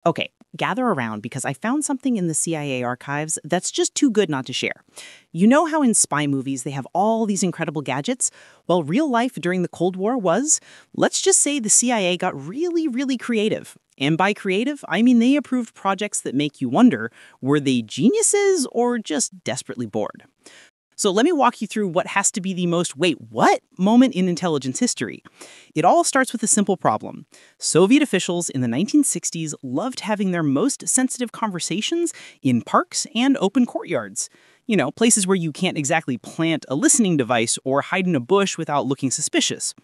Okay, gather around because I found something in the CIA archives that's just too good not to share. You know how in spy movies they have all these incredible gadgets? Well, real life during the Cold War was, let's just say the CIA got really, really creative. And by creative, I mean they approved projects that make you wonder, were they geniuses or just desperately bored? So let me walk you through what has to be the most wait, what moment in intelligence history. It all starts with a simple problem. Soviet officials in the 1960s loved having their most sensitive conversations in parks and open courtyards. You know, places where you can't exactly plant a listening device or hide in a bush without looking suspicious.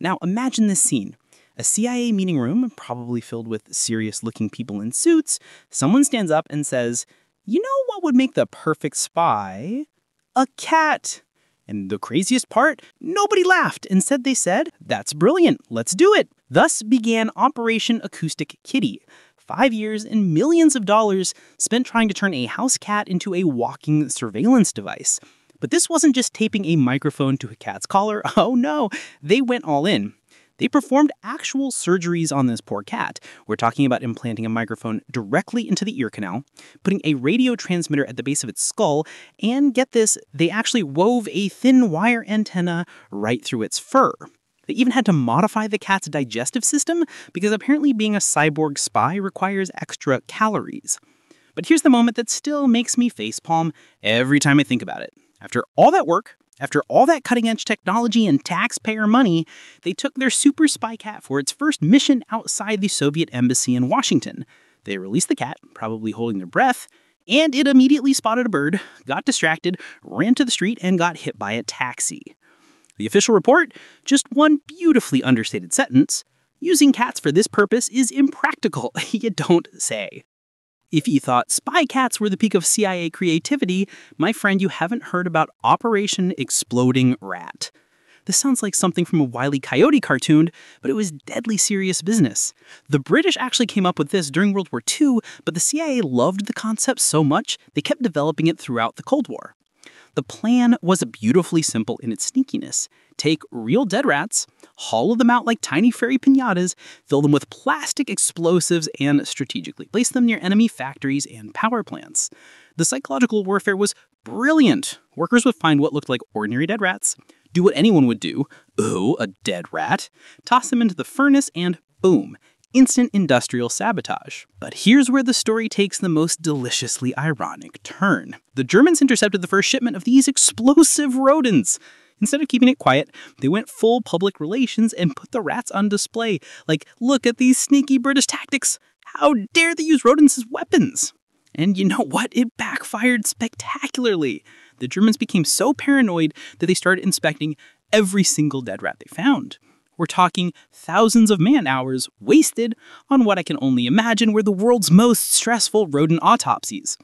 Now imagine this scene. A CIA meeting room, probably filled with serious-looking people in suits. Someone stands up and says, "You know what would make the perfect spy? A cat." And the craziest part, nobody laughed. Instead, they said, "That's brilliant. Let's do it." Thus began Operation Acoustic Kitty. 5 years and millions of dollars spent trying to turn a house cat into a walking surveillance device. But this wasn't just taping a microphone to a cat's collar. Oh no, they went all in. They performed actual surgeries on this poor cat. We're talking about implanting a microphone directly into the ear canal, putting a radio transmitter at the base of its skull, and get this, they actually wove a thin wire antenna right through its fur. They even had to modify the cat's digestive system because apparently being a cyborg spy requires extra calories. But here's the moment that still makes me facepalm every time I think about it. After all that work, after all that cutting-edge technology and taxpayer money, they took their super spy cat for its first mission outside the Soviet embassy in Washington. They released the cat, probably holding their breath, and it immediately spotted a bird, got distracted, ran to the street, and got hit by a taxi. The official report? Just one beautifully understated sentence. Using cats for this purpose is impractical, you don't say. If you thought spy cats were the peak of CIA creativity, my friend, you haven't heard about Operation Exploding Rat. This sounds like something from a Wile E. Coyote cartoon, but it was deadly serious business. The British actually came up with this during World War II, but the CIA loved the concept so much, they kept developing it throughout the Cold War. The plan was beautifully simple in its sneakiness. Take real dead rats, hollow them out like tiny fairy piñatas, fill them with plastic explosives, and strategically place them near enemy factories and power plants. The psychological warfare was brilliant. Workers would find what looked like ordinary dead rats, do what anyone would do, ooh, a dead rat, toss them into the furnace, and boom, instant industrial sabotage. But here's where the story takes the most deliciously ironic turn. The Germans intercepted the first shipment of these explosive rodents. Instead of keeping it quiet, they went full public relations and put the rats on display. Like, look at these sneaky British tactics. How dare they use rodents as weapons? And you know what? It backfired spectacularly. The Germans became so paranoid that they started inspecting every single dead rat they found. We're talking thousands of man-hours wasted on what I can only imagine were the world's most stressful rodent autopsies.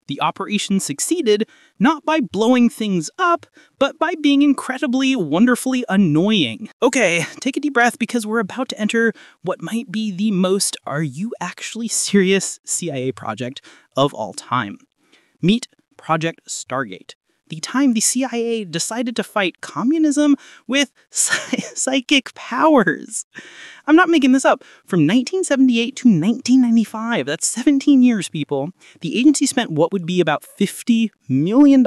The operation succeeded not by blowing things up, but by being incredibly, wonderfully annoying. Okay, take a deep breath because we're about to enter what might be the most "are you actually serious" CIA project of all time. Meet Project STARGATE. The time the CIA decided to fight communism with psychic powers. I'm not making this up. From 1978 to 1995, that's 17 years, people, the agency spent what would be about $50 million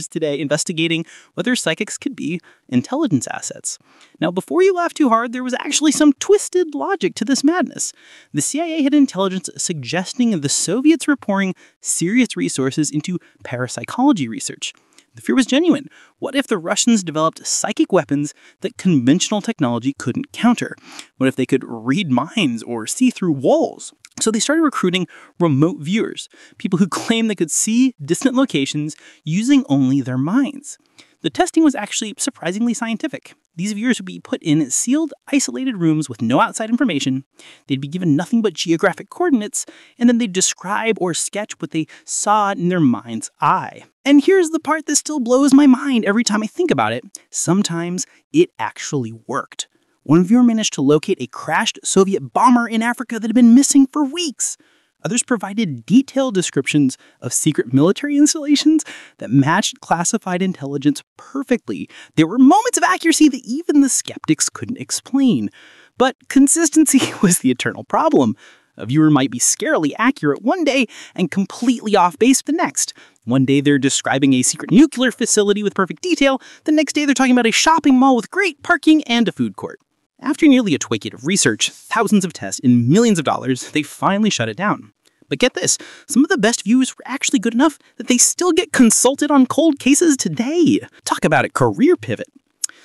today investigating whether psychics could be intelligence assets. Now, before you laugh too hard, there was actually some twisted logic to this madness. The CIA had intelligence suggesting the Soviets were pouring serious resources into parapsychology research. The fear was genuine. What if the Russians developed psychic weapons that conventional technology couldn't counter? What if they could read minds or see through walls? So they started recruiting remote viewers, people who claimed they could see distant locations using only their minds. The testing was actually surprisingly scientific. These viewers would be put in sealed, isolated rooms with no outside information. They'd be given nothing but geographic coordinates, and then they'd describe or sketch what they saw in their mind's eye. And here's the part that still blows my mind every time I think about it. Sometimes it actually worked. One viewer managed to locate a crashed Soviet bomber in Africa that had been missing for weeks. Others provided detailed descriptions of secret military installations that matched classified intelligence perfectly. There were moments of accuracy that even the skeptics couldn't explain. But consistency was the eternal problem. A viewer might be scarily accurate one day and completely off base the next. One day they're describing a secret nuclear facility with perfect detail, the next day they're talking about a shopping mall with great parking and a food court. After nearly a decade of research, thousands of tests, and millions of dollars, they finally shut it down. But get this, some of the best views were actually good enough that they still get consulted on cold cases today. Talk about a career pivot.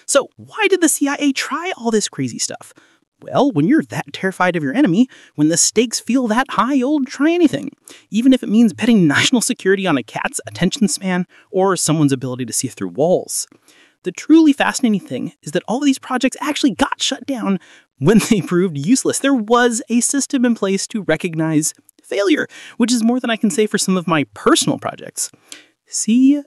So why did the CIA try all this crazy stuff? Well, when you're that terrified of your enemy, when the stakes feel that high, you'll try anything. Even if it means betting national security on a cat's attention span or someone's ability to see through walls. The truly fascinating thing is that all of these projects actually got shut down when they proved useless. There was a system in place to recognize failure, which is more than I can say for some of my personal projects. See